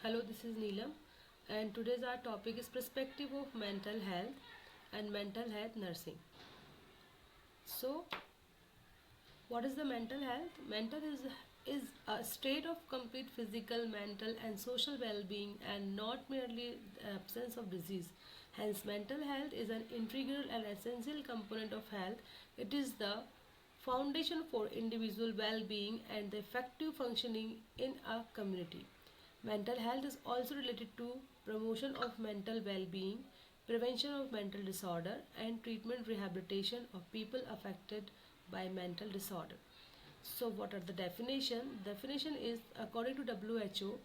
Hello, this is Neelam, and today's our topic is perspective of mental health and mental health nursing. So, what is the mental health? Mental is a state of complete physical, mental, and social well-being, and not merely the absence of disease. Hence, mental health is an integral and essential component of health. It is the foundation for individual well-being and the effective functioning in a community. Mental health is also related to promotion of mental well-being, prevention of mental disorder, and treatment rehabilitation of people affected by mental disorder. So, what are the definition? Definition is according to WHO,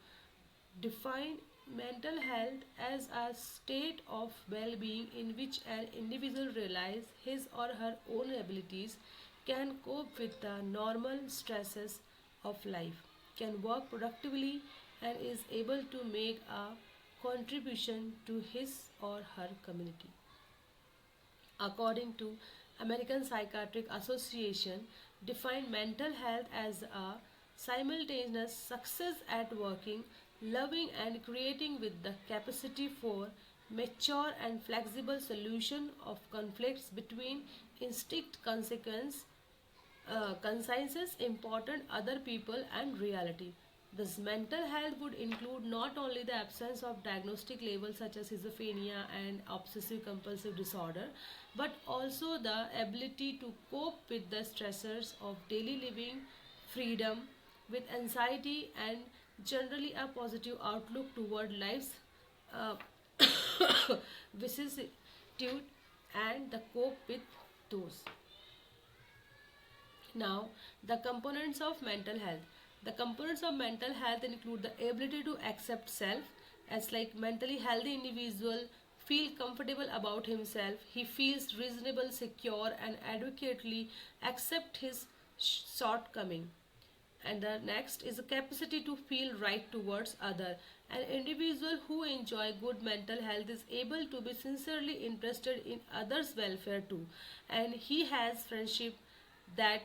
define mental health as a state of well-being in which an individual realizes his or her own abilities, can cope with the normal stresses of life, can work productively, and is able to make a contribution to his or her community. According to American Psychiatric Association, defined mental health as a simultaneous success at working, loving and creating with the capacity for mature and flexible solution of conflicts between instinct consequence consciences, important other people, and reality. This mental health would include not only the absence of diagnostic labels such as schizophrenia and obsessive compulsive disorder, but also the ability to cope with the stressors of daily living, freedom, with anxiety, and generally a positive outlook toward life's uh, vicissitude and the cope with those. Now, the components of mental health. The components of mental health include the ability to accept self, as like mentally healthy individual feel comfortable about himself. He feels reasonable, secure, and adequately accept his shortcoming. And the next is the capacity to feel right towards other. An individual who enjoy good mental health is able to be sincerely interested in others welfare too, and he has friendship that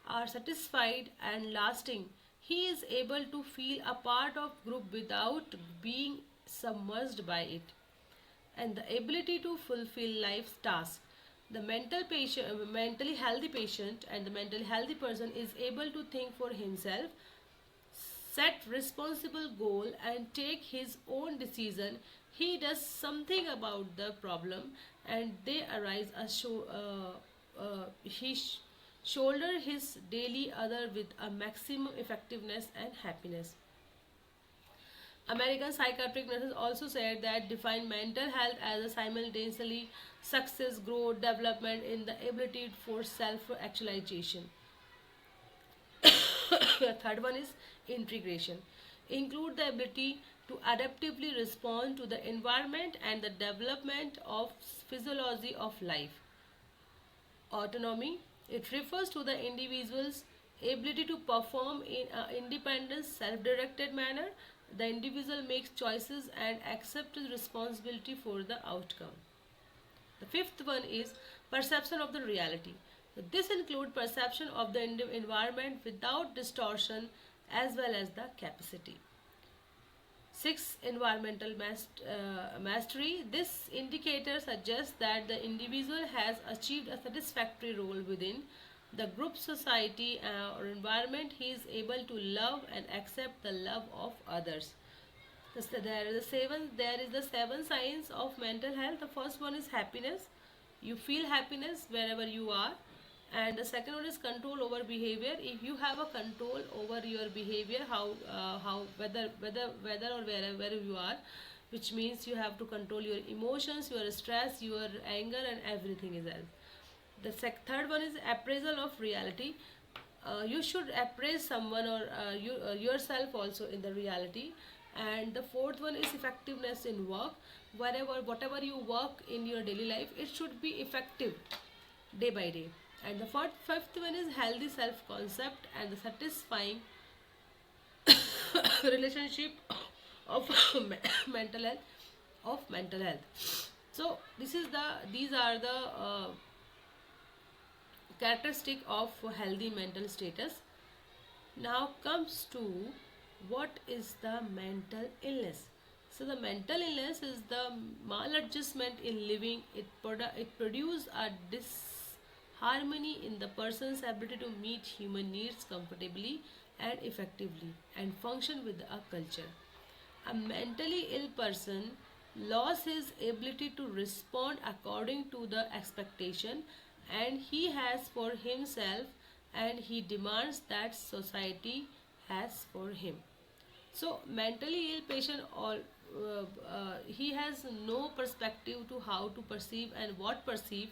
are satisfied and lasting. He is able to feel a part of group without being submerged by it, and the ability to fulfill life's tasks. The mentally healthy patient and the mentally healthy person is able to think for himself, set responsible goal, and take his own decision. He does something about the problem, and they arise a shoulder his daily other with a maximum effectiveness and happiness. American psychiatric nurses also said that define mental health as a simultaneously success, growth, development in the ability for self-actualization. The third one is integration. Include the ability to adaptively respond to the environment and the development of physiology of life. Autonomy. It refers to the individual's ability to perform in an independent, self-directed manner. The individual makes choices and accepts responsibility for the outcome. The fifth one is perception of the reality. So this includes perception of the environment without distortion as well as the capacity. Six, environmental mastery. This indicator suggests that the individual has achieved a satisfactory role within the group, society, or environment. He is able to love and accept the love of others. There is the seven signs of mental health. The first one is happiness. You feel happiness wherever you are. And the second one is control over behavior. If you have a control over your behavior, how whether or wherever you are, which means you have to control your emotions, your stress, your anger, and everything is else. The third one is appraisal of reality. You should appraise someone or yourself also in the reality. And the fourth one is effectiveness in work. Whatever you work in your daily life, it should be effective day by day. And the fifth one is healthy self-concept and the satisfying relationship of mental health. So these are the characteristic of healthy mental status. Now comes to what is the mental illness? So the mental illness is the maladjustment in living. It produces a disharmony in the person's ability to meet human needs comfortably and effectively and function with a culture. A mentally ill person loses his ability to respond according to the expectation and he has for himself, and he demands that society has for him. So mentally ill patient, all he has no perspective to how to perceive and what perceive.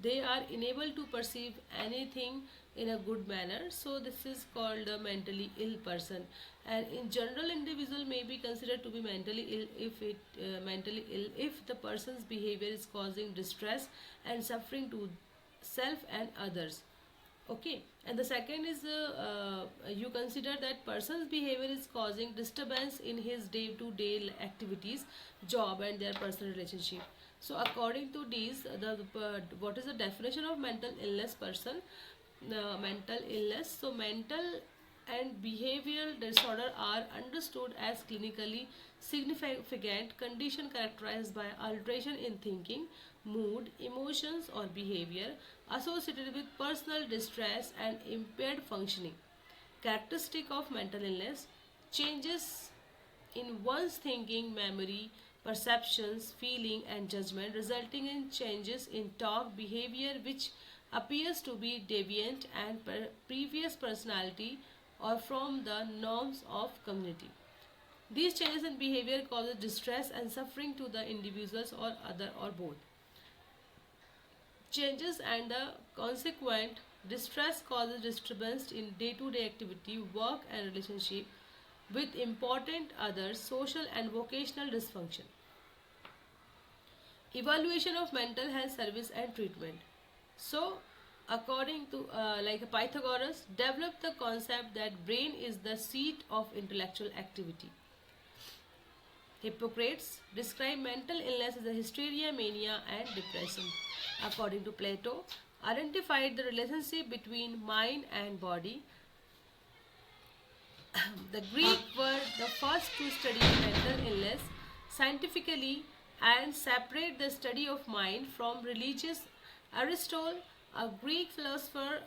They are unable to perceive anything in a good manner, so this is called a mentally ill person. And in general, individual may be considered to be mentally ill if the person's behavior is causing distress and suffering to self and others. Okay, and the second is you consider that person's behavior is causing disturbance in his day-to-day activities, job, and their personal relationship. So, according to these, what is the definition of mental illness person? Mental illness. So, mental and behavioral disorder are understood as clinically significant condition characterized by alteration in thinking, mood, emotions, or behavior associated with personal distress and impaired functioning. Characteristic of mental illness: changes in one's thinking, memory, perceptions, feeling, and judgment, resulting in changes in talk behavior which appears to be deviant and previous personality or from the norms of community. These changes in behavior causes distress and suffering to the individuals or other or both. Changes and the consequent distress causes disturbance in day-to-day activity, work and relationship with important others, social and vocational dysfunction. Evaluation of mental health service and treatment. So, according to like Pythagoras, developed the concept that brain is the seat of intellectual activity. Hippocrates described mental illness as a hysteria, mania, and depression. According to Plato, identified the relationship between mind and body. The Greek were the first to study mental illness scientifically and separate the study of mind from religious. Aristotle, a Greek philosopher,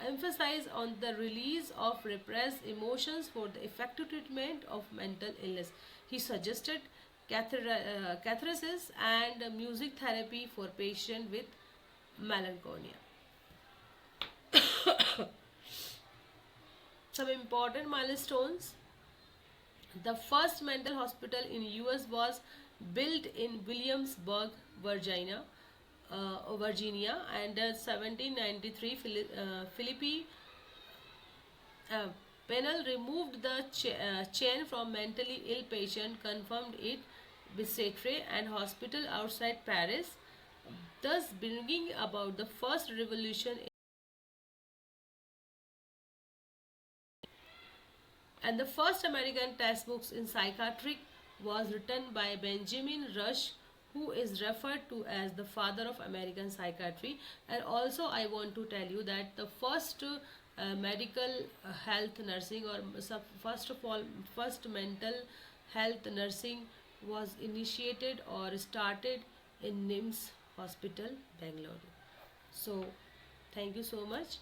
emphasized on the release of repressed emotions for the effective treatment of mental illness. He suggested catharsis and music therapy for patients with melancholia. Some important milestones: the first mental hospital in US was built in Williamsburg, Virginia, and 1793 Philippi panel removed the chain from mentally ill patient, confirmed it Bicêtre and hospital outside Paris, thus bringing about the first revolution. And the first American textbooks in psychiatry was written by Benjamin Rush, who is referred to as the father of American psychiatry. And also I want to tell you that the first medical health nursing, or first of all first mental health nursing, was initiated or started in NIMS Hospital, Bangalore. So thank you so much.